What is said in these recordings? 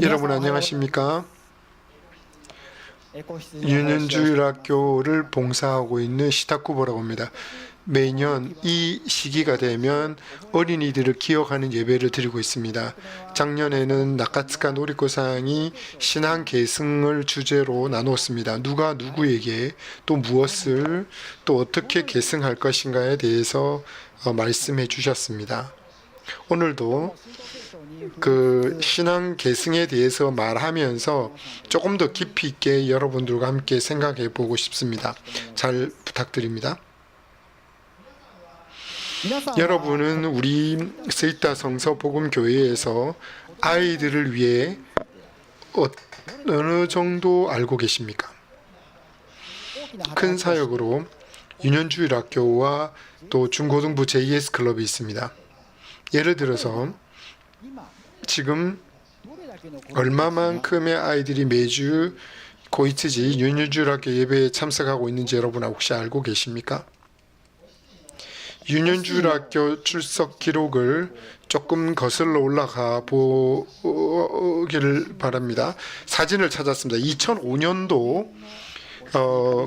여러분 안녕하십니까? 유년주일학교를 봉사하고 있는 시타쿠보라고 합니다. 매년 이 시기가 되면 어린이들을 기억하는 예배를 드리고 있습니다. 작년에는 나카츠카 노리코상이 신앙 계승을 주제로 나눴습니다. 누가 누구에게 또 무엇을 또 어떻게 계승할 것인가에 대해서 말씀해 주셨습니다. 오늘도 그 신앙 계승에 대해서 말하면서 조금 더 깊이 있게 여러분들과 함께 생각해 보고 싶습니다. 잘 부탁드립니다. 여러분은 우리 스이타 성서 복음 교회에서 아이들을 위해 어느 정도 알고 계십니까? 큰 사역으로 유년주일학교와 또 중고등부 JS 클럽이 있습니다. 예를 들어서 지금 얼마만큼의 아이들이 매주 고이츠지 유년주일학교 예배에 참석하고 있는지 여러분 혹시 알고 계십니까? 유년주일학교 출석 기록을 조금 거슬러 올라가 보기를 바랍니다. 사진을 찾았습니다. 2005년도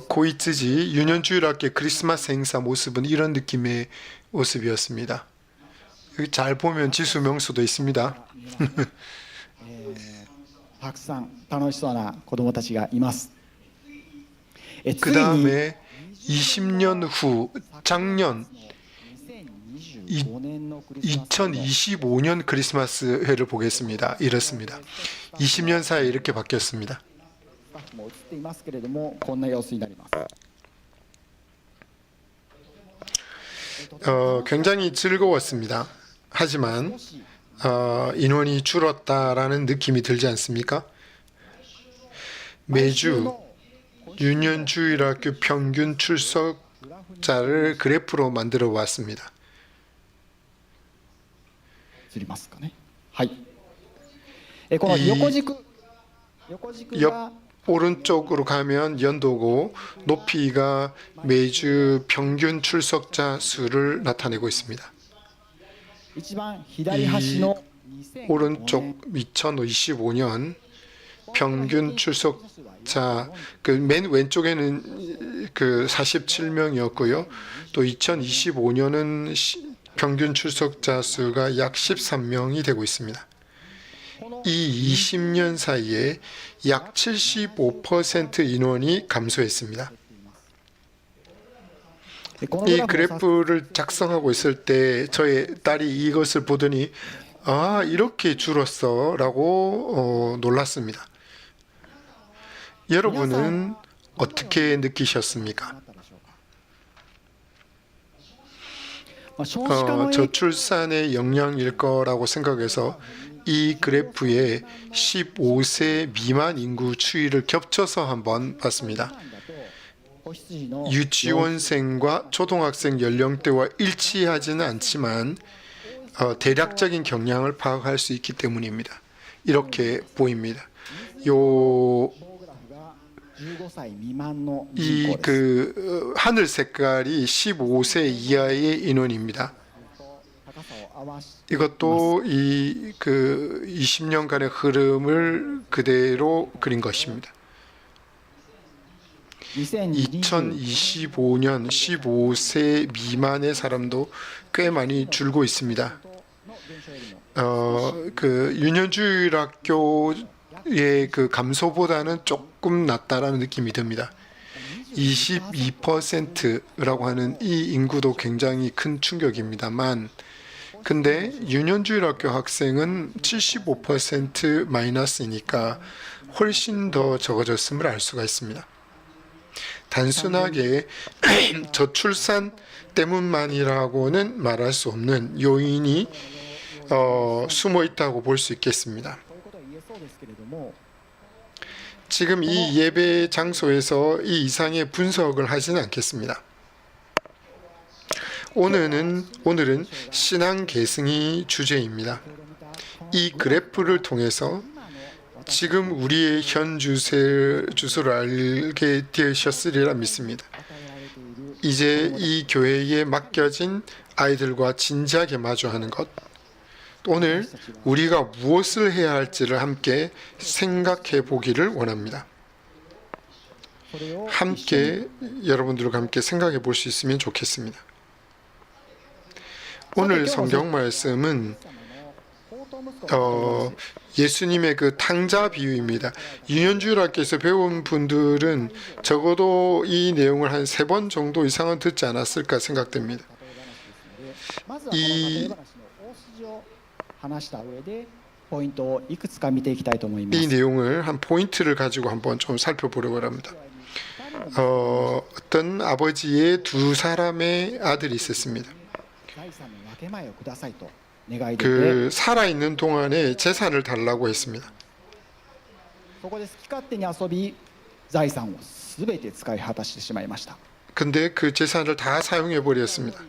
고이츠지 유년주일학교 크리스마스 행사 모습은 이런 느낌의 모습이었습니다. 여기 잘 보면 지수 명수도 있습니다. たくさん楽しそうな子供たちがいます。 그 다음에 20년 후 작년 2025년 크리스마스 회를 보겠습니다. 이렇습니다. 20년 사이에 이렇게 바뀌었습니다. 굉장히 즐거웠습니다. 하지만 인원이 줄었다라는 느낌이 들지 않습니까? 매주 유년주일학교 평균 출석자를 그래프로 만들어 왔습니다. 옆 오른쪽으로 가면 연도고 높이가 매주 평균 출석자 수를 나타내고 있습니다. 이 오른쪽 2025년 평균 출석자 그 맨 왼쪽에는 그 47명이었고요. 또 2025년은 평균 출석자 수가 약 13명이 되고 있습니다. 이 20년 사이에 약 75% 인원이 감소했습니다. 이 그래프를 작성하고 있을 때 저의 딸이 이것을 보더니 아 이렇게 줄었어 라고 놀랐습니다. 여러분은 어떻게 느끼셨습니까? 저출산의 영향일 거라고 생각해서 이 그래프에 15세 미만 인구 추이를 겹쳐서 한번 봤습니다. 유치원생과 초등학생 연령대와 일치하지는 않지만 대략적인 경향을 파악할 수 있기 때문입니다. 이렇게 보입니다. 이 그 하늘 색깔이 15세 이하의 인원입니다. 이것도 이 그 20년간의 흐름을 그대로 그린 것입니다. 2025년 15세 미만의 사람도 꽤 많이 줄고 있습니다. 그 유년주일학교의 그 감소보다는 조금 낮다라는 느낌이 듭니다. 22%라고 하는 이 인구도 굉장히 큰 충격입니다만 근데 유년주일학교 학생은 75% 마이너스이니까 훨씬 더 적어졌음을 알 수가 있습니다. 단순하게 저출산 때문만이라고는 말할 수 없는 요인이 숨어 있다고 볼 수 있겠습니다. 지금 이 예배 장소에서 이 이상의 분석을 하지는 않겠습니다. 오늘은 신앙 계승이 주제입니다. 이 그래프를 통해서 지금 우리의 현 주소를 알게 되셨으리라 믿습니다. 이제 이 교회에 맡겨진 아이들과 진지하게 마주하는 것, 오늘 우리가 무엇을 해야 할지를 함께 생각해 보기를 원합니다. 함께 여러분들과 함께 생각해 볼 수 있으면 좋겠습니다. 오늘 성경 말씀은 예수님의 그 탕자 비유입니다. 유년주일학교에서 배운 분들은 적어도 이 내용을 한 3번 정도 이상은 듣지 않았을까 생각됩니다. 이 내용을 한 포인트를 가지고 한번 좀 살펴보려고 합니다. 어떤 아버지의 2사람의 아들이 있었습니다. 그 살아있는 동안에 재산을 달라고 했습니다. 근데 그 재산을 다 사용해 버렸습니다.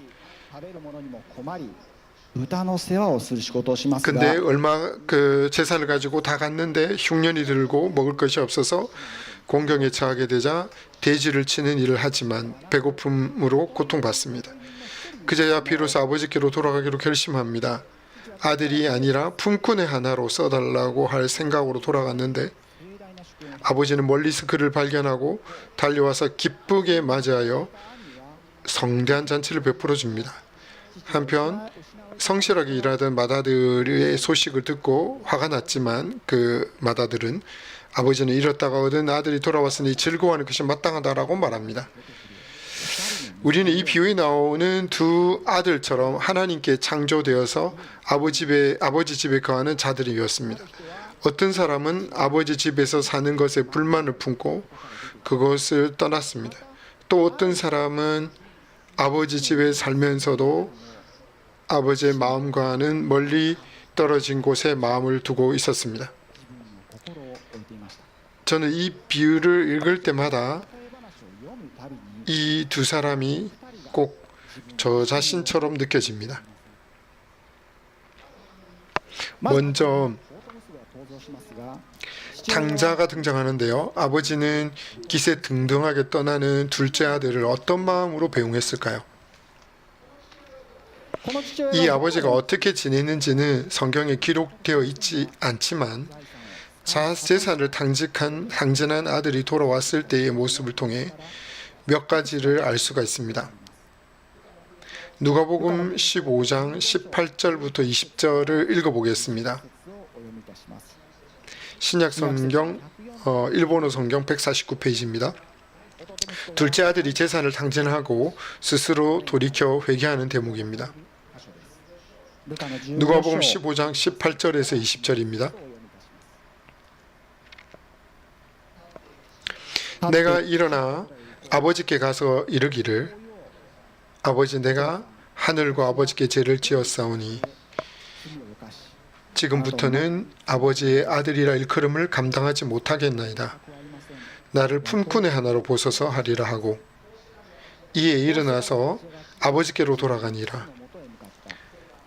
근데 얼마 그 재산을 가지고 다 갔는데 흉년이 들고 먹을 것이 없어서 공경에 처하게 되자 돼지를 치는 일을 하지만 배고픔으로 고통받습니다. 그제야 비로소 아버지께로 돌아가기로 결심합니다. 아들이 아니라 품꾼의 하나로 써달라고 할 생각으로 돌아갔는데 아버지는 멀리서 그를 발견하고 달려와서 기쁘게 맞이하여 성대한 잔치를 베풀어 줍니다. 한편 성실하게 일하던 맏아들의 소식을 듣고 화가 났지만 그 맏아들은 아버지는 잃었다가 얻은 아들이 돌아왔으니 즐거워하는 것이 마땅하다라고 말합니다. 우리는 이 비유에 나오는 2 아들처럼 하나님께 창조되어서 아버지 집에 거하는 자들이었습니다. 어떤 사람은 아버지 집에서 사는 것에 불만을 품고 그것을 떠났습니다. 또 어떤 사람은 아버지 집에 살면서도 아버지의 마음과는 멀리 떨어진 곳에 마음을 두고 있었습니다. 저는 이 비유를 읽을 때마다 이 2사람이 꼭 저 자신처럼 느껴집니다. 먼저 탕자가 등장하는데요. 아버지는 기세등등하게 떠나는 둘째 아들을 어떤 마음으로 배웅했을까요? 이 아버지가 어떻게 지냈는지는 성경에 기록되어 있지 않지만 재산을 탕진한 아들이 돌아왔을 때의 모습을 통해 몇 가지를 알 수가 있습니다. 누가복음 15장 18절부터 20절을 읽어보겠습니다. 신약 성경 일본어 성경 149페이지입니다. 둘째 아들이 재산을 탕진하고 스스로 돌이켜 회개하는 대목입니다. 누가복음 15장 18절에서 20절입니다. 내가 일어나 아버지께 가서 이르기를 아버지 내가 하늘과 아버지께 죄를 지었사오니 지금부터는 아버지의 아들이라 일컬음을 감당하지 못하겠나이다. 나를 품꾼의 하나로 보소서 하리라 하고 이에 일어나서 아버지께로 돌아가니라.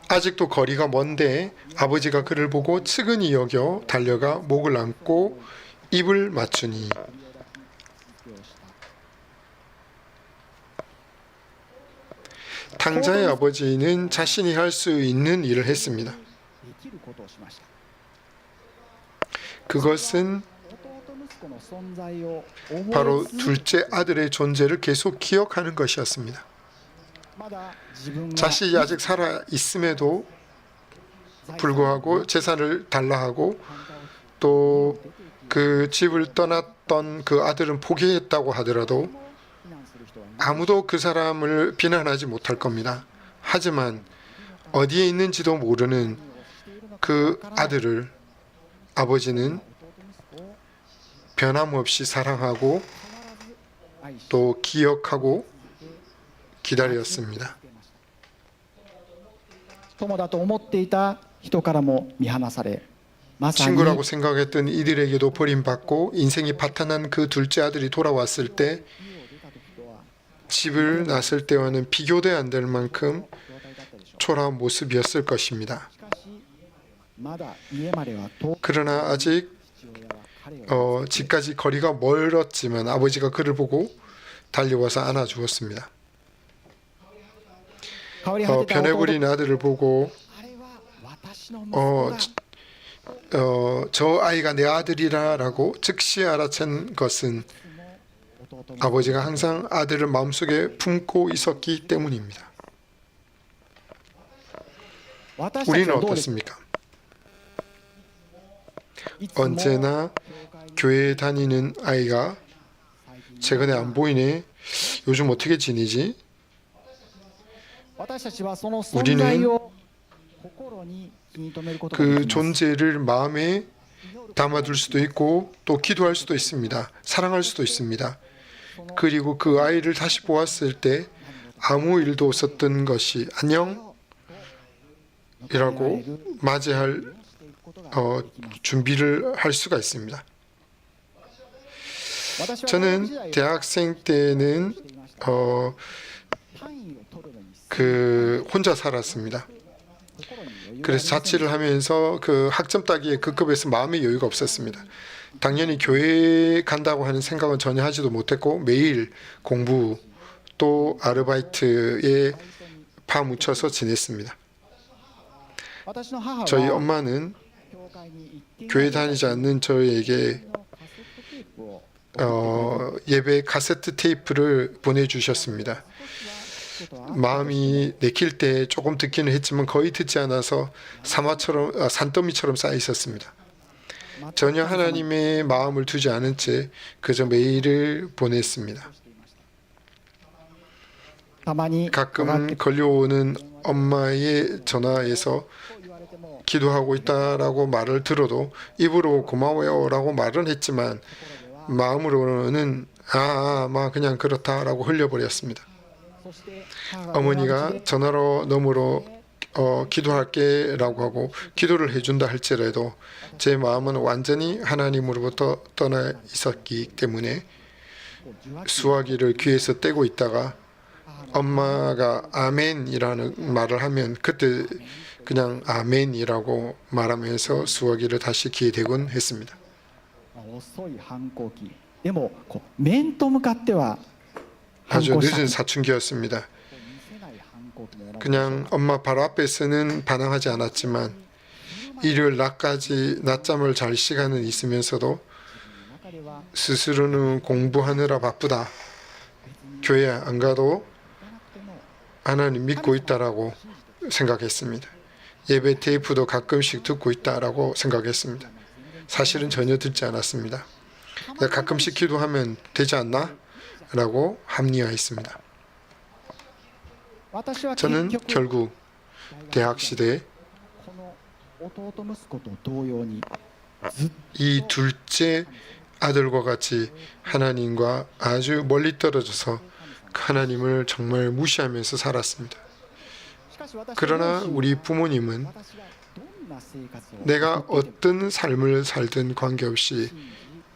아직도 거리가 먼데 아버지가 그를 보고 측은히 여겨 달려가 목을 안고 입을 맞추니 탕자의 아버지는 자신이 할 수 있는 일을 했습니다. 그것은 바로 둘째 아들의 존재를 계속 기억하는 것이었습니다. 자신이 아직 살아 있음에도 불구하고 재산을 달라 하고 또 그 집을 떠났던 그 아들은 포기했다고 하더라도 아무도 그 사람을 비난하지 못할 겁니다. 하지만 어디에 있는지도 모르는 그 아들을 아버지는 변함없이 사랑하고 또 기억하고 기다렸습니다. 친구라고 생각했던 이들에게도 버림받고 인생이 파탄난 그 둘째 아들이 돌아왔을 때 집을 났을 때와는 비교돼 안 될 만큼 초라한 모습이었을 것입니다. 그러나 아직 집까지 거리가 멀었지만 아버지가 그를 보고 달려와서 안아주었습니다. 변해버린 아들을 보고 어, 저 아이가 내 아들이라라고 즉시 알아챈 것은 아버지가 항상 아들을 마음속에 품고 있었기 때문입니다. 우리는 어떻습니까? 언제나 교회 다니는 아이가 최근에 안 보이네. 요즘 어떻게 지내지? 우리는 그 존재를 마음에 담아둘 수도 있고 또 기도할 수도 있습니다. 사랑할 수도 있습니다. 그리고 그 아이를 다시 보았을 때 아무 일도 없었던 것이 안녕? 이라고 맞이할 준비를 할 수가 있습니다. 저는 대학생 때는 혼자 살았습니다. 그래서 자취를 하면서 그 학점 따기에 그 급에서 마음의 여유가 없었습니다. 당연히 교회 간다고 하는 생각은 전혀 하지도 못했고 매일 공부 또 아르바이트에 파묻혀서 지냈습니다. 저희 엄마는 교회 다니지 않는 저에게 예배 카세트 테이프를 보내주셨습니다. 마음이 내킬 때 조금 듣기는 했지만 거의 듣지 않아서 산더미처럼 쌓여 있었습니다. 전혀 하나님의 마음을 두지 않은 채 그저 메일을 보냈습니다. 가끔 걸려오는 엄마의 전화에서 기도하고 있다라고 말을 들어도 입으로 고마워요라고 말은 했지만 마음으로는 그냥 그렇다라고 흘려버렸습니다. 어머니가 전화로 너머로 기도할게라고 하고 기도를 해준다 할지라도 제 마음은 완전히 하나님으로부터 떠나 있었기 때문에 수화기를 귀에서 떼고 있다가 엄마가 아멘이라는 말을 하면 그때 그냥 아멘이라고 말하면서 수화기를 다시 귀에 대곤 했습니다. 아주 늦은 사춘기였습니다. 그냥 엄마 바로 앞에서는 반항하지 않았지만 일요일 낮잠을 잘 시간은 있으면서도 스스로는 공부하느라 바쁘다. 교회 안 가도 하나님 믿고 있다라고 생각했습니다. 예배 테이프도 가끔씩 듣고 있다라고 생각했습니다. 사실은 전혀 듣지 않았습니다. 가끔씩 기도하면 되지 않나? 라고 합리화했습니다. 저는 결국 대학 시대에 이 둘째 아들과 같이 하나님과 아주 멀리 떨어져서 하나님을 정말 무시하면서 살았습니다. 그러나 우리 부모님은 내가 어떤 삶을 살든 관계없이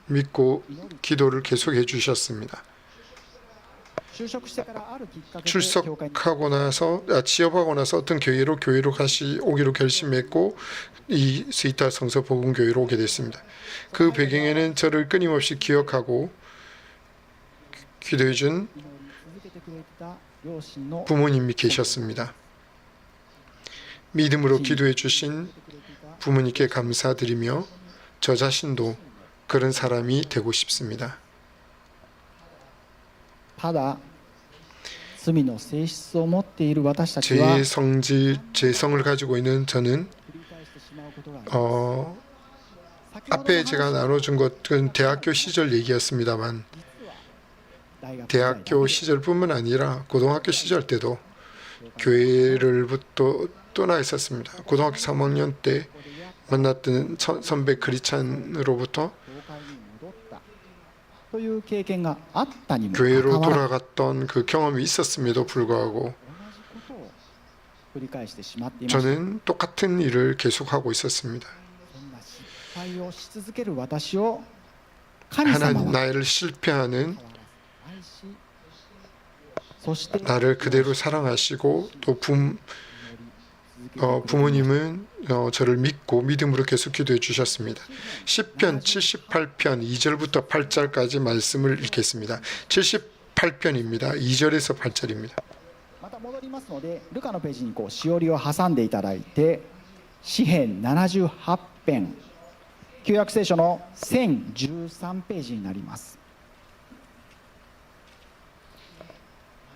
믿고 기도를 계속해 주셨습니다. 출석하고 나서 취업하고 나서 어떤 교회로 오기로 결심했고 이 스위타 성서 복음 교회로 오게 됐습니다. 그 배경에는 저를 끊임없이 기억하고 기도해 준 부모님이 계셨습니다. 믿음으로 기도해 주신 부모님께 감사드리며 저 자신도 그런 사람이 되고 싶습니다. 죄성을 가지고 있는 저는 앞에 제가 나눠준 것은 대학교 시절 얘기였습니다만 대학교 시절뿐만 아니라 고등학교 시절 때도 교회를부터 떠나 있었습니다. 고등학교 3학년 때 만났던 선배 크리찬으로부터 교회로 돌아갔던 그 경험이 있었음에도 불구하고 저는 똑같은 일을 계속하고 있었습니다. 하나님 나를 실패하는 나를 그대로 사랑하시고 또 부모님은 저를 믿고 믿음으로 계속 기도해 주셨습니다. 시편 78편 2절부터 8절까지 말씀을 읽겠습니다. 78편입니다. 2절에서 8절입니다. 詩編78編、旧約聖書の1013ページになります。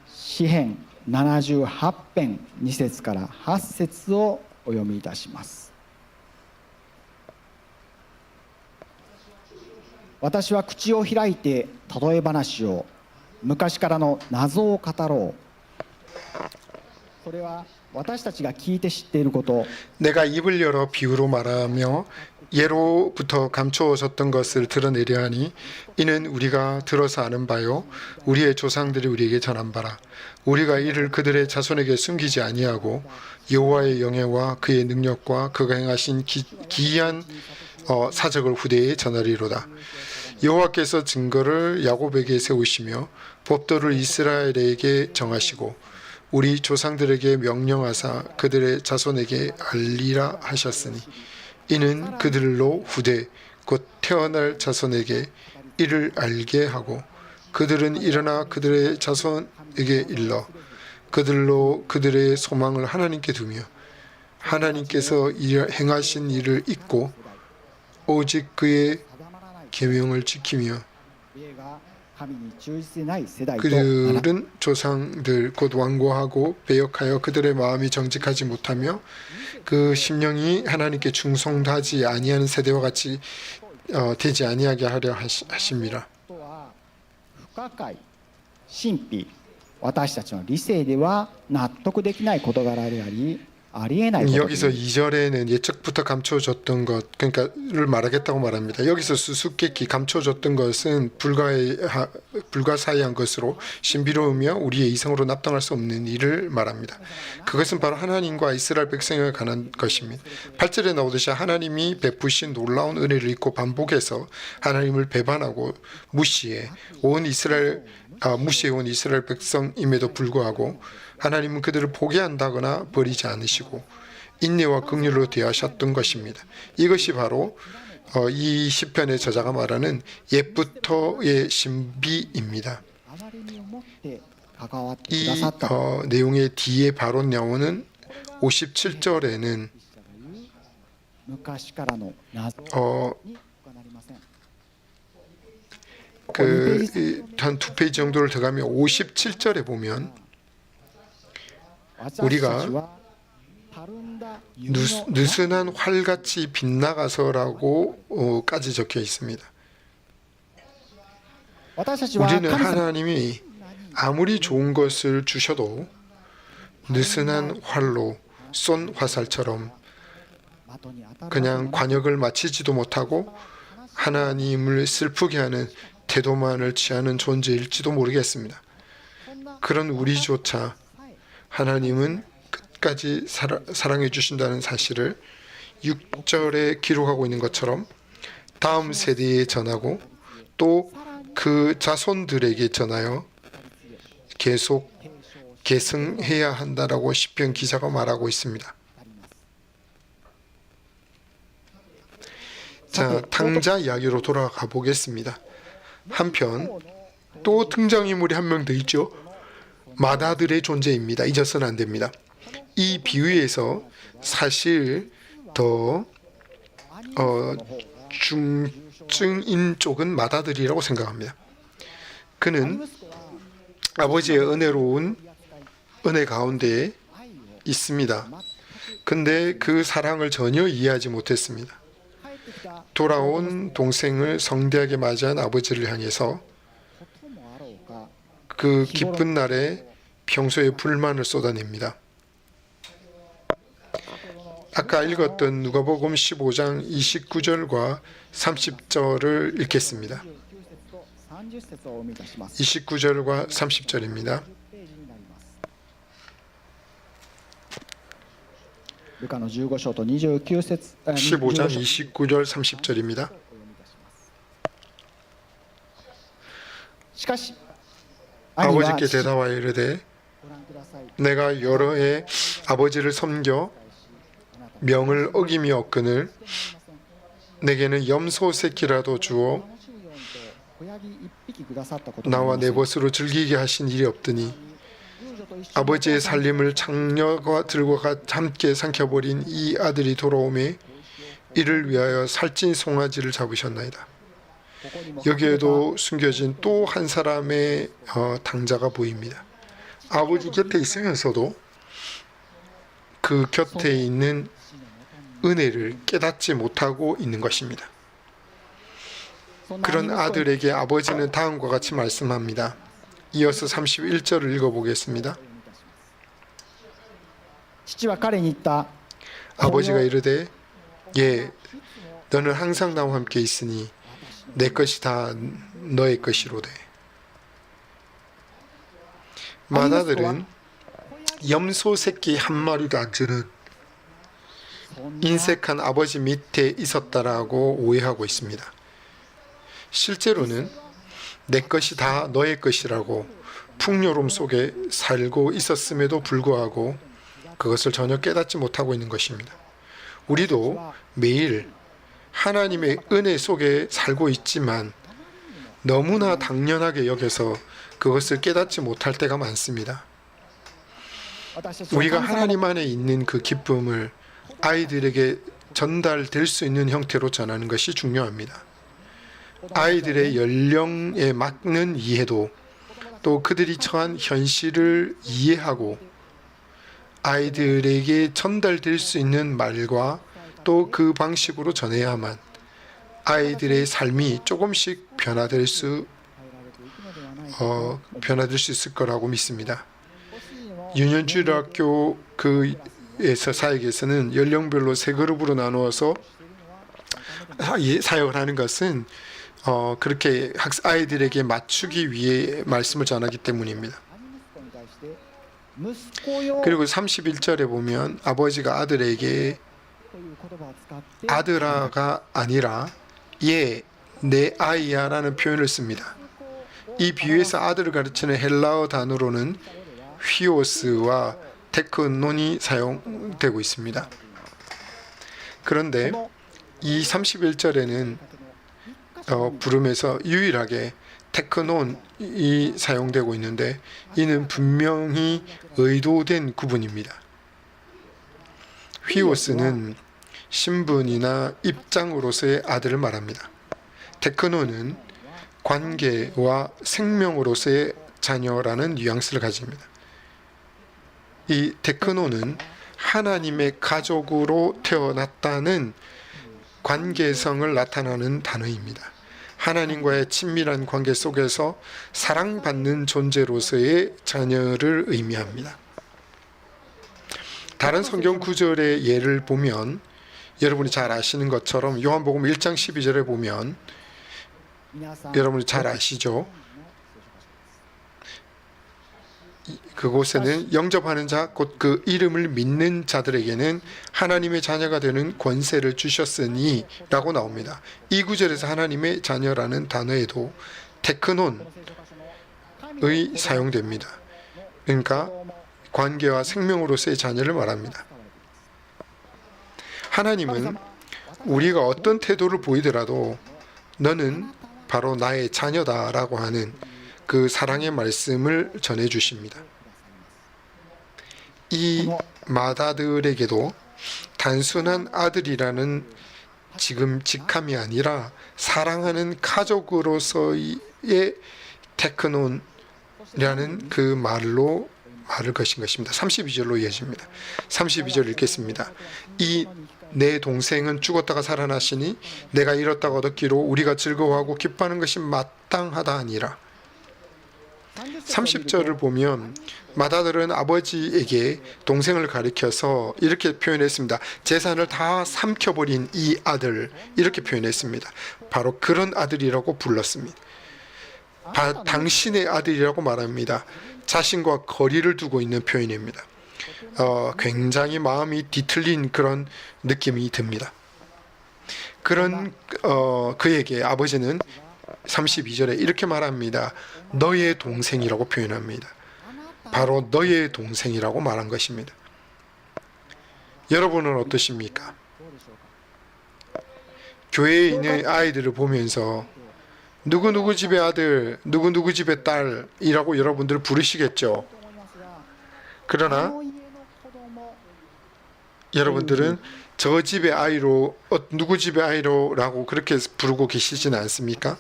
詩編78編2節から8節をお読みいたします。私は口を開いて例え話を、昔からの謎を語ろう。それは私たちが聞いて知っていること。 내가 입을 열어 비유로 말하며 예로부터 감추어졌던 것을 드러내려 하니 이는 우리가 들어서 아는 바요 우리의 조상들이 우리에게 전한 바라. 우리가 이를 그들의 자손에게 숨기지 아니하고 여호와의 영예와 그의 능력과 그가 행하신 기이한 사적을 후대에 전하리로다. 여호와께서 증거를 야곱에게 세우시며 법도를 이스라엘에게 정하시고 우리 조상들에게 명령하사 그들의 자손에게 알리라 하셨으니 이는 그들로 후대 곧 태어날 자손에게 이를 알게 하고 그들은 일어나 그들의 자손에게 일러 그들로 그들의 소망을 하나님께 두며 하나님께서 행하신 일을 잊고 오직 그의 계명을 지키며 그들은 조상들 곧 완고하고 배역하여 그들의 마음이 정직하지 못하며 그 심령이 하나님께 충성하지 아니하는 세대와 같이 되지 아니하게 하려 하심이라. 神秘、私たちの理性では納得できない事柄であり、ありえないこと。 여기서 2절에는 예측부터 감춰졌던 것, 그러니까를 말하겠다고 말합니다. 여기서 수수께끼 감춰졌던 것은 불가사의한 것으로 신비로우며 우리의 이성으로 납득할 수 없는 일을 말합니다. 그것은 바로 하나님과 이스라엘 백성에 관한 것입니다. 8절에 나오듯이 하나님이 베푸신 놀라운 은혜를 잊고 반복해서 하나님을 배반하고 무시해온 이스라엘 백성임에도 불구하고 하나님은 그들을 포기한다거나 버리지 않으시고 인내와 긍휼로 대하셨던 것입니다. 이것이 바로 이 시편의 저자가 말하는 옛부터의 신비입니다. 이 내용의 뒤에 바로 나오는 57절에는 한 두 페이지 정도를 더 가면 57절에 보면 우리가 느슨한 활같이 빗나가서라고까지 적혀 있습니다. 우리는 하나님이 아무리 좋은 것을 주셔도 느슨한 활로 쏜 화살처럼 그냥 관역을 마치지도 못하고 하나님을 슬프게 하는 태도만을 취하는 존재일지도 모르겠습니다. 그런 우리조차 하나님은 끝까지 사랑해 주신다는 사실을 6절에 기록하고 있는 것처럼 다음 세대에 전하고 또 그 자손들에게 전하여 계속 계승해야 한다라고 시편 기자가 말하고 있습니다. 자, 탕자 이야기로 돌아가 보겠습니다. 한편 또 등장인물이 한 명 더 있죠. 맏아들의 존재입니다. 잊어서는 안 됩니다. 이 비유에서 사실 더 중증인 쪽은 맏아들이라고 생각합니다. 그는 아버지의 은혜로운 은혜 가운데 있습니다. 근데 그 사랑을 전혀 이해하지 못했습니다. 돌아온 동생을 성대하게 맞이한 아버지를 향해서 그 기쁜 날에 평소에 불만을 쏟아냅니다. 아까 읽었던 누가복음 15장 29절과 30절을 읽겠습니다. 29절과 30절입니다. 루카의 15장 15장 29절 30절입니다. 아버지께 대답하여 이르되 내가 여러 해 아버지를 섬겨 명을 어김이 없거늘 내게는 염소 새끼라도 주어 나와 내 벗으로 즐기게 하신 일이 없더니 아버지의 살림을 장녀가 들고 함께 삼켜버린 이 아들이 돌아오매 이를 위하여 살찐 송아지를 잡으셨나이다. 여기에도 숨겨진 또 한 사람의 당자가 보입니다. 아버지 곁에 있으면서도 그 곁에 있는 은혜를 깨닫지 못하고 있는 것입니다. 그런 아들에게 아버지는 다음과 같이 말씀합니다. 이어서 31절을 읽어보겠습니다. 父は彼に言った。 아버지가 이르되 예, 너는 항상 나와 함께 있으니 내 것이 다 너의 것이로되. 마다들은 염소 새끼 한 마리도 안 주는 인색한 아버지 밑에 있었다라고 오해하고 있습니다. 실제로는 내 것이 다 너의 것이라고 풍요로움 속에 살고 있었음에도 불구하고 그것을 전혀 깨닫지 못하고 있는 것입니다. 우리도 매일 하나님의 은혜 속에 살고 있지만 너무나 당연하게 여겨서 그것을 깨닫지 못할 때가 많습니다. 우리가 하나님 안에 있는 그 기쁨을 아이들에게 전달될 수 있는 형태로 전하는 것이 중요합니다. 아이들의 연령에 맞는 이해도 또 그들이 처한 현실을 이해하고 아이들에게 전달될 수 있는 말과 또 그 방식으로 전해야만 아이들의 삶이 조금씩 변화될 수 있을 거라고 믿습니다. 유년주일학교 사역에서는 연령별로 세 그룹으로 나누어서 사역을 하는 것은 그렇게 아이들에게 맞추기 위해 말씀을 전하기 때문입니다. 그리고 31절에 보면 아버지가 아들에게 아들아가 아니라 예, 내 아이야 라는 표현을 씁니다. 이 비유에서 아들을 가르치는 헬라어 단어로는 휘오스와 테크논이 사용되고 있습니다. 그런데 이 31절에는 부름에서 유일하게 테크논이 사용되고 있는데 이는 분명히 의도된 구분입니다. 휘오스는 신분이나 입장으로서의 아들을 말합니다. 테크논은 관계와 생명으로서의 자녀라는 뉘앙스를 가집니다. 이 테크논은 하나님의 가족으로 태어났다는 관계성을 나타내는 단어입니다. 하나님과의 친밀한 관계 속에서 사랑받는 존재로서의 자녀를 의미합니다. 다른 성경 구절의 예를 보면 여러분이 잘 아시는 것처럼 요한복음 1장 12절에 보면 여러분이 잘 아시죠? 그곳에는 영접하는 자, 곧 그 이름을 믿는 자들에게는 하나님의 자녀가 되는 권세를 주셨으니 라고 나옵니다. 이 구절에서 하나님의 자녀라는 단어에도 테크논의 사용됩니다. 그러니까 관계와 생명으로서의 자녀를 말합니다. 하나님은 우리가 어떤 태도를 보이더라도 너는 바로 나의 자녀다라고 하는 그 사랑의 말씀을 전해 주십니다. 이 마다들에게도 단순한 아들이라는 지금 직함이 아니라 사랑하는 가족으로서의 테크논이라는 그 말로 말을 거신 것입니다. 32절로 이어집니다. 32절 읽겠습니다. 이 내 동생은 죽었다가 살아나시니 내가 잃었다가 얻었기로 우리가 즐거워하고 기뻐하는 것이 마땅하다 하니라. 30절을 보면 마다들은 아버지에게 동생을 가리켜서 이렇게 표현했습니다. 재산을 다 삼켜버린 이 아들, 이렇게 표현했습니다. 바로 그런 아들이라고 불렀습니다. 당신의 아들이라고 말합니다. 자신과 거리를 두고 있는 표현입니다. 굉장히 마음이 뒤틀린 그런 느낌이 듭니다. 그런 그에게 아버지는 32절에 이렇게 말합니다. 너의 동생이라고 표현합니다. 바로 너의 동생이라고 말한 것입니다. 여러분은 어떠십니까? 교회에 있는 아이들을 보면서 누구누구 집의 아들, 누구누구 집의 딸이라고 여러분들 부르시겠죠? 그러나 여러분들은 저 집의 아이로 누구 집의 아이로라고 그렇게 부르고 계시지는 않습니까?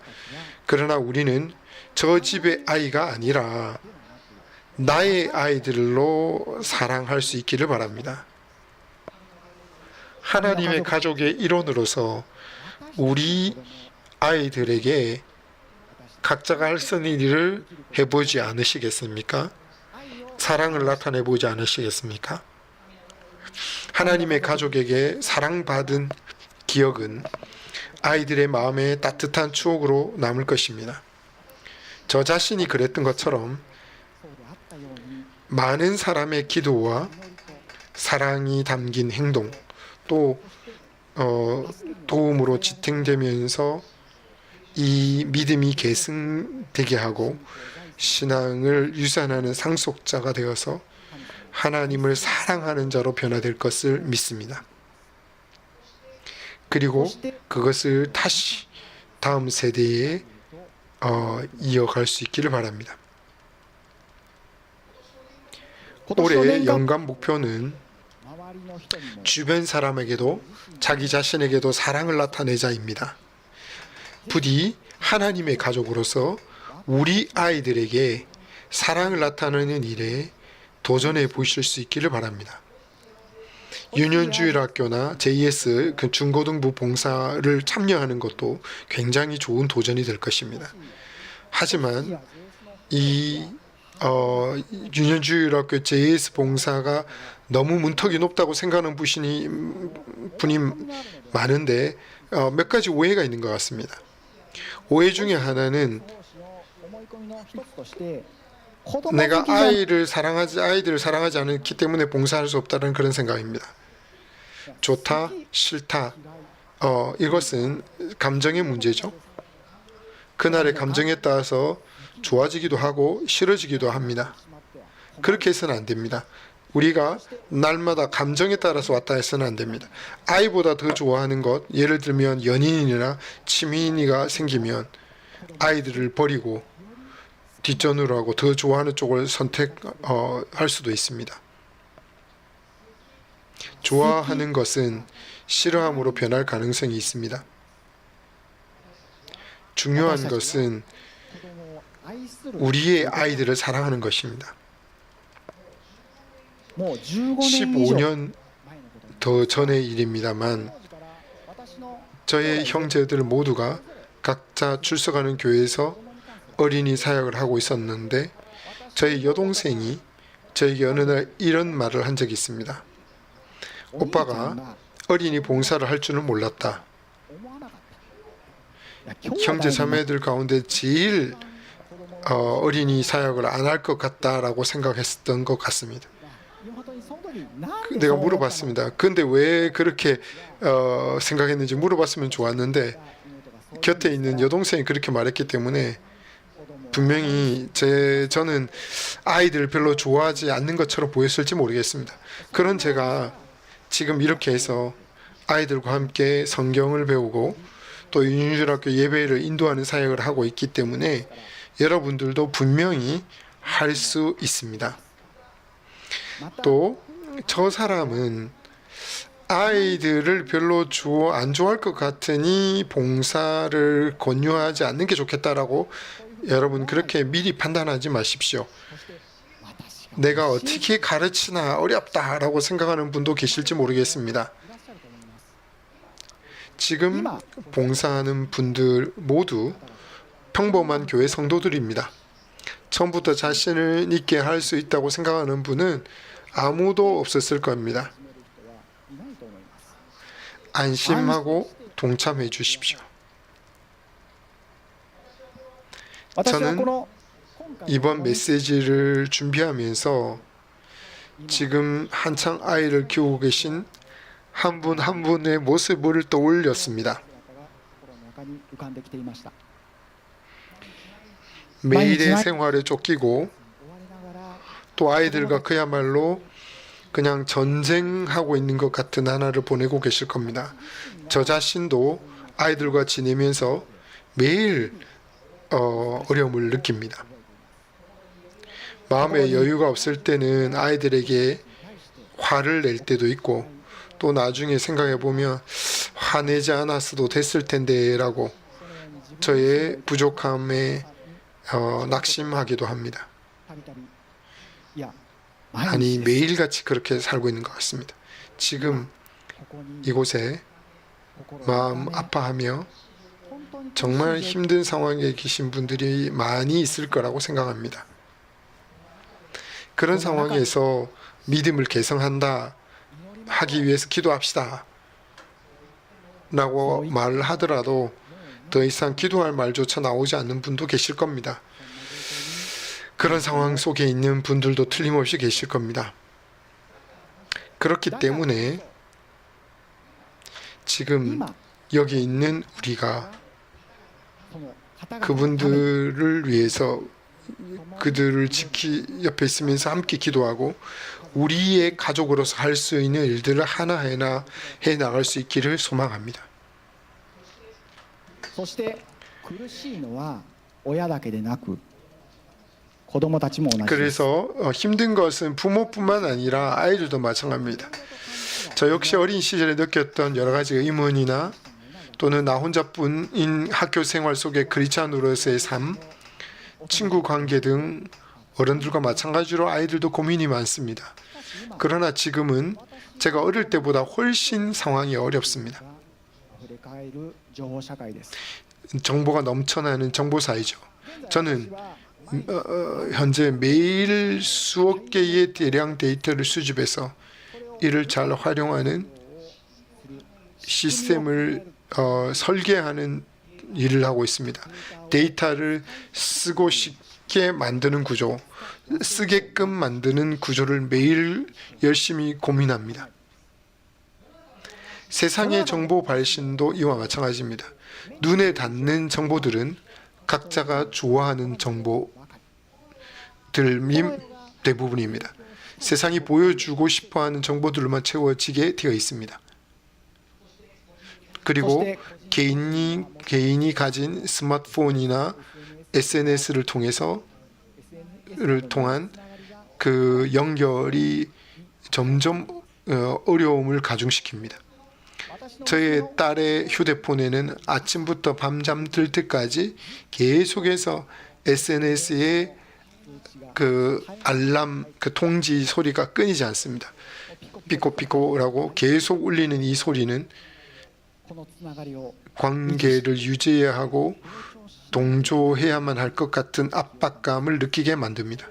그러나 우리는 저 집의 아이가 아니라 나의 아이들로 사랑할 수 있기를 바랍니다. 하나님의 가족의 일원으로서 우리 아이들에게 각자가 할 수 있는 일을 해보지 않으시겠습니까? 사랑을 나타내보지 않으시겠습니까? 하나님의 가족에게 사랑받은 기억은 아이들의 마음에 따뜻한 추억으로 남을 것입니다. 저 자신이 그랬던 것처럼 많은 사람의 기도와 사랑이 담긴 행동, 또 도움으로 지탱되면서 이 믿음이 계승되게 하고 신앙을 유산하는 상속자가 되어서 하나님을 사랑하는 자로 변화될 것을 믿습니다. 그리고 그것을 다시 다음 세대에 이어갈 수 있기를 바랍니다. 올해 연간 목표는 주변 사람에게도 자기 자신에게도 사랑을 나타내자입니다. 부디 하나님의 가족으로서 우리 아이들에게 사랑을 나타내는 일에 도전해 보실 수 있기를 바랍니다. 유년주일학교나 JS 그 중고등부 봉사를 참여하는 것도 굉장히 좋은 도전이 될 것입니다. 하지만 이 유년주일학교 JS 봉사가 너무 문턱이 높다고 생각하는 분이 많은데 몇 가지 오해가 있는 것 같습니다. 오해 중에 하나는 내가 아이들을 사랑하지 않기 때문에 봉사할 수 없다는 그런 생각입니다. 좋다, 싫다, 이것은 감정의 문제죠. 그날의 감정에 따라서 좋아지기도 하고 싫어지기도 합니다. 그렇게 해서는 안 됩니다. 우리가 날마다 감정에 따라서 왔다 해서는 안 됩니다. 아이보다 더 좋아하는 것, 예를 들면 연인이나 취미가 생기면 아이들을 버리고 뒷전으로 하고 더 좋아하는 쪽을 선택할 수도 있습니다. 좋아하는 것은 싫어함으로 변할 가능성이 있습니다. 중요한 것은 우리의 아이들을 사랑하는 것입니다. 15년 더 전의 일입니다만 저의 형제들 모두가 각자 출석하는 교회에서 어린이 사역을 하고 있었는데 저희 여동생이 저에게 어느 날 이런 말을 한 적이 있습니다. 오빠가 어린이 봉사를 할 줄은 몰랐다. 형제 자매들 가운데 제일 어린이 사역을 안 할 것 같다라고 생각했던 것 같습니다. 내가 물어봤습니다. 근데 왜 그렇게 생각했는지 물어봤으면 좋았는데 곁에 있는 여동생이 그렇게 말했기 때문에 분명히 저는 아이들 별로 좋아하지 않는 것처럼 보였을지 모르겠습니다. 그런 제가 지금 이렇게 해서 아이들과 함께 성경을 배우고 또 유년중학교 예배를 인도하는 사역을 하고 있기 때문에 여러분들도 분명히 할 수 있습니다. 또 저 사람은 아이들을 별로 안 좋아할 것 같으니 봉사를 권유하지 않는 게 좋겠다라고 여러분 그렇게 미리 판단하지 마십시오. 내가 어떻게 가르치나 어렵다라고 생각하는 분도 계실지 모르겠습니다. 지금 봉사하는 분들 모두 평범한 교회 성도들입니다. 처음부터 자신을 있게 할 수 있다고 생각하는 분은 아무도 없었을 겁니다. 안심하고 동참해 주십시오. 저는 이번 메시지를 준비하면서 지금 한창 아이를 키우고 계신 한 분 한 분의 모습을 떠올렸습니다. 매일의 생활에 쫓기고 또 아이들과 그야말로 그냥 전쟁하고 있는 것 같은 하나를 보내고 계실 겁니다. 저 자신도 아이들과 지내면서 매일 어려움을 느낍니다. 마음에 여유가 없을 때는 아이들에게 화를 낼 때도 있고, 또 나중에 생각해 보면 화내지 않았어도 됐을 텐데라고 저의 부족함에 낙심하기도 합니다. たびたびいや 아니 毎日です 매일같이 그렇게 살고 있는 것 같습니다. 지금 ここに 이곳에 心を 마음 痛め 아파하며 本当に苦しい 정말 状況 힘든 상황에 계신 분들이 많이 있을 거라고 생각합니다. 그런 상황에서 믿음을 개성한다 하기 위해서 기도합시다 라고 말을 하더라도 더 이상 기도할 말조차 나오지 않는 분도 계실 겁니다. 그런 상황 속에 있는 분들도 틀림없이 계실 겁니다. 그렇기 때문에 지금 今 여기 있는 우리가 その方々のために 그분들을 위해서 그들을 옆에 있으면서 함께 기도하고 우리의 가족으로서 할 수 있는 일들을 하나하나 해 나갈 수 있기를 소망합니다. そして苦しいのは親だけでなく子供たちも同じです 그래서 힘든 것은 부모뿐만 아니라 아이들도 마찬가지입니다. 저 역시 어린 시절에 느꼈던 여러 가지 의문이나 또는 나 혼자뿐인 학교 생활 속의 크리스찬으로서의 삶, 친구 관계 등 어른들과 마찬가지로 아이들도 고민이 많습니다. 그러나 지금은 제가 어릴 때보다 훨씬 상황이 어렵습니다. 溢れ返る情報社会です 정보가 넘쳐나는 정보사회죠. 저는 私は 현재 매일 수억 개의 대량 데이터를 수집해서 이를 잘 활용하는 시스템을 설계하는 일을 하고 있습니다. 데이터를 쓰고 쉽게 만드는 구조, 쓰게끔 만드는 구조를 매일 열심히 고민합니다. 세상의 정보 발신도 이와 마찬가지입니다. 눈에 닿는 정보들은 각자가 좋아하는 정보들이 대부분입니다. 세상이 보여주고 싶어하는 정보들로만 채워지게 되어 있습니다. 그리고 개인이 가진 스마트폰이나 SNS를 통한 그 연결이 점점 어려움을 가중시킵니다. 저의 딸의 휴대폰에는 아침부터 밤잠 들 때까지 계속해서 SNS에 그 알람, 그 통지 소리가 끊이지 않습니다. 삐꼬삐꼬라고 계속 울리는 이 소리는 このつながりを 관계를 유지해야 하고 동조해야만 할 것 같은 압박감을 느끼게 만듭니다.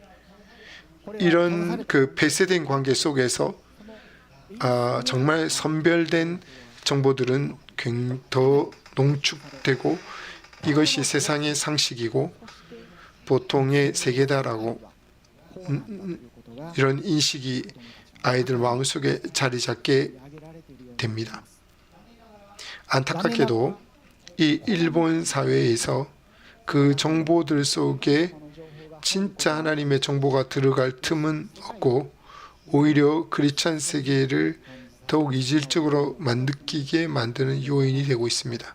이런 그 폐쇄된 관계 속에서 정말 선별된 정보들은 더 농축되고 이것이 세상의 상식이고 보통의 세계다라고 こうなんだということが 이런 인식이 아이들 마음속에 자리 잡게 挙げられているように 됩니다. 안타깝게도 이 일본 사회에서 그 정보들 속에 진짜 하나님의 정보가 들어갈 틈은 없고 오히려 크리스찬 세계를 더욱 이질적으로 느끼게 만드는 요인이 되고 있습니다.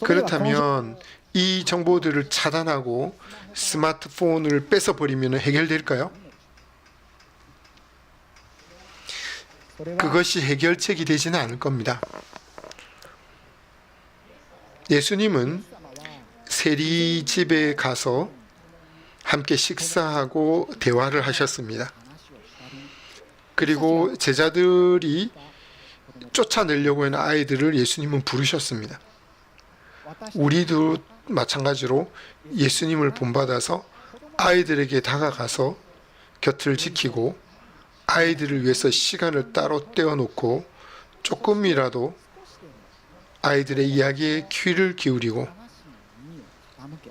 그렇다면 이 정보들을 차단하고 스마트폰을 뺏어버리면 해결될까요? それは 그것이 해결책이 되지는 않을 겁니다. 예수님은 神様は 세리집에 가서 함께 식사하고 대화를 하셨습니다. 話をしたり 그리고 제자들이 쫓아내려고 하는 아이들을 예수님은 부르셨습니다. 私 우리도 마찬가지로 예수님을 본받아서 아이들에게 다가가서 곁을 지키고 아이들을 위해서 시간을 따로 떼어놓고 조금이라도 아이들의 이야기에 귀를 기울이고 話に耳を傾け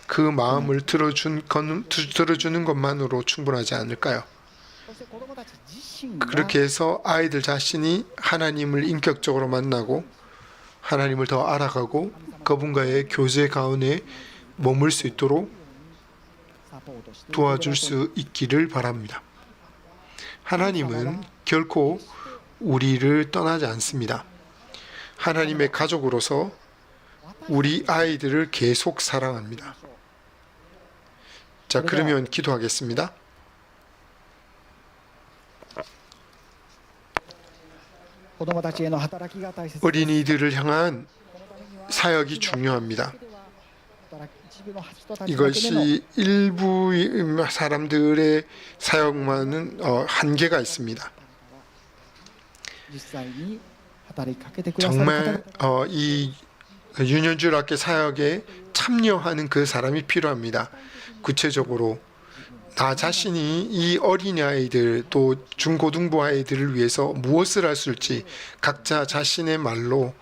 그 마음을 들어주는 것만으로 충분하지 않을까요? そして子供たち自身が 그렇게 해서 아이들 자신이 하나님을 인격적으로 만나고 하나님을 더 알아가고 그분과의 교제 가운데 머물 수 있도록 サポートしていくことが 도와줄 수 있기를 바랍니다. 하나님은 결코 우리를 떠나지 않습니다. 하나님의 가족으로서 우리 아이들을 계속 사랑합니다. 자, 그러면 기도하겠습니다. 어린이들을 향한 사역이 중요합니다. 이것이 일부 사람들의 사역만은 한계가 있습니다. 정말 이 윤현주 학교 사역에 참여하는 그 사람이 필요합니다. 구체적으로 나 자신이 이 어린이 아이들 또 중고등부 아이들을 위해서 무엇을 할 수 있을지 각자 자신의 말로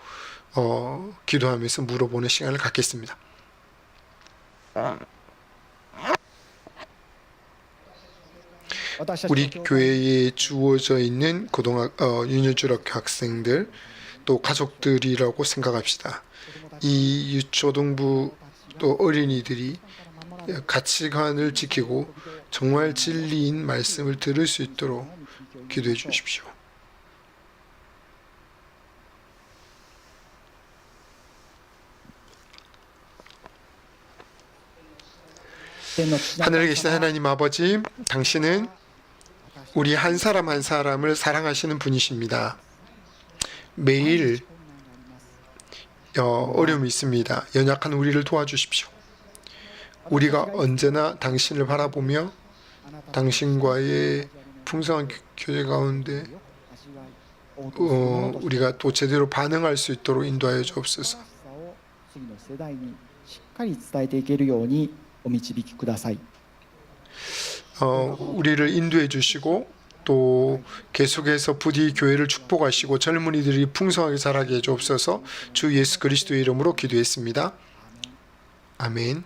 기도하면서 물어보는 시간을 갖겠습니다. 우리 교회에 주어져 있는 윤현주학교 학생들 또 가족들이라고 생각합시다. 이 유초등부 또 어린이들이 가치관을 지키고 정말 진리인 말씀을 들을 수 있도록 기도해 주십시오. 하늘에 계신 하나님 아버지, 당신은 우리 한 사람 한 사람을 사랑하시는 분이십니다. 매일 어려움이 있습니다. 연약한 우리를 도와주십시오. 우리가 언제나 당신을 바라보며 당신과의 풍성한 교제 가운데 우리가 또 제대로 반응할 수 있도록 인도하여 주옵소서. 우리를 인도해 주시고 또 계속해서 부디 교회를 축복하시고 젊은이들이 풍성하게 자라게 해 주옵소서. 주 예수 그리스도의 이름으로 기도했습니다. 아멘.